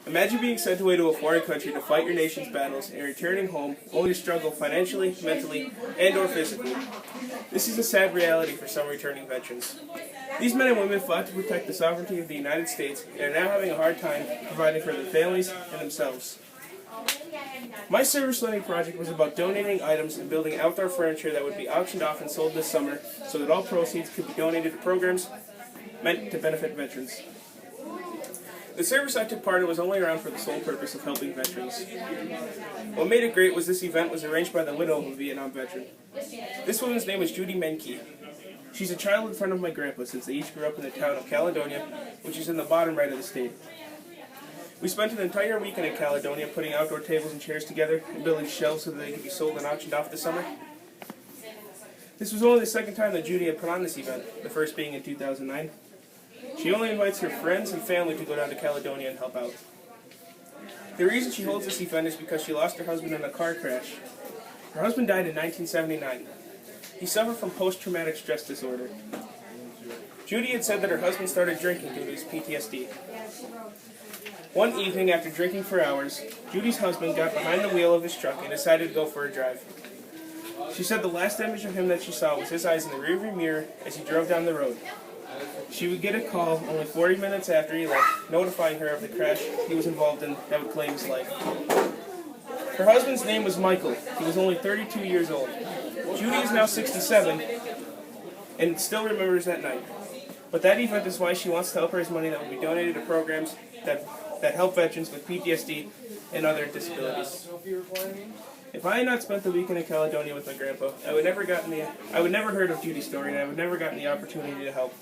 Imagine being sent away to a foreign country to fight your nation's battles and returning home only to struggle financially, mentally, and/or physically. This is a sad reality for some returning veterans. These men and women fought to protect the sovereignty of the United States and are now having a hard time providing for their families and themselves. My service learning project was about donating items and building outdoor furniture that would be auctioned off and sold this summer so that all proceeds could be donated to programs meant to benefit veterans. The service I took part in was only around for the sole purpose of helping veterans. What made it great was this event was arranged by the widow of a Vietnam veteran. This woman's name was Judy Menke. She's a childhood friend of my grandpa since they each grew up in the town of Caledonia, which is in the bottom right of the state. We spent an entire weekend in Caledonia putting outdoor tables and chairs together and building shelves so that they could be sold and auctioned off this summer. This was only the second time that Judy had put on this event, the first being in 2009. She only invites her friends and family to go down to Caledonia and help out. The reason she holds this event is because she lost her husband in a car crash. Her husband died in 1979. He suffered from post-traumatic stress disorder. Judy had said that her husband started drinking due to his PTSD. One evening, after drinking for hours, Judy's husband got behind the wheel of his truck and decided to go for a drive. She said the last image of him that she saw was his eyes in the rearview mirror as he drove down the road. She would get a call only 40 minutes after he left, notifying her of the crash he was involved in that would claim his life. Her husband's name was Michael. He was only 32 years old. Judy is now 67 and still remembers that night. But that event is why she wants to help raise money that will be donated to programs that help veterans with PTSD and other disabilities. If I had not spent the weekend in Caledonia with my grandpa, I would never heard of Judy's story, and I would never gotten the opportunity to help.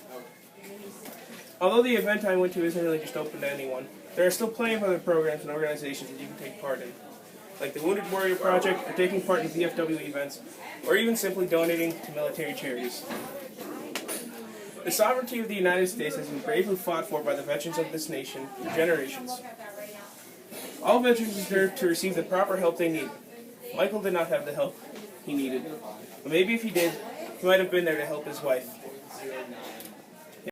Although the event I went to isn't really just open to anyone, there are still plenty of other programs and organizations that you can take part in, like the Wounded Warrior Project, or taking part in VFW events, or even simply donating to military charities. The sovereignty of the United States has been bravely fought for by the veterans of this nation for generations. All veterans deserve to receive the proper help they need. Michael did not have the help he needed, but maybe if he did, he might have been there to help his wife.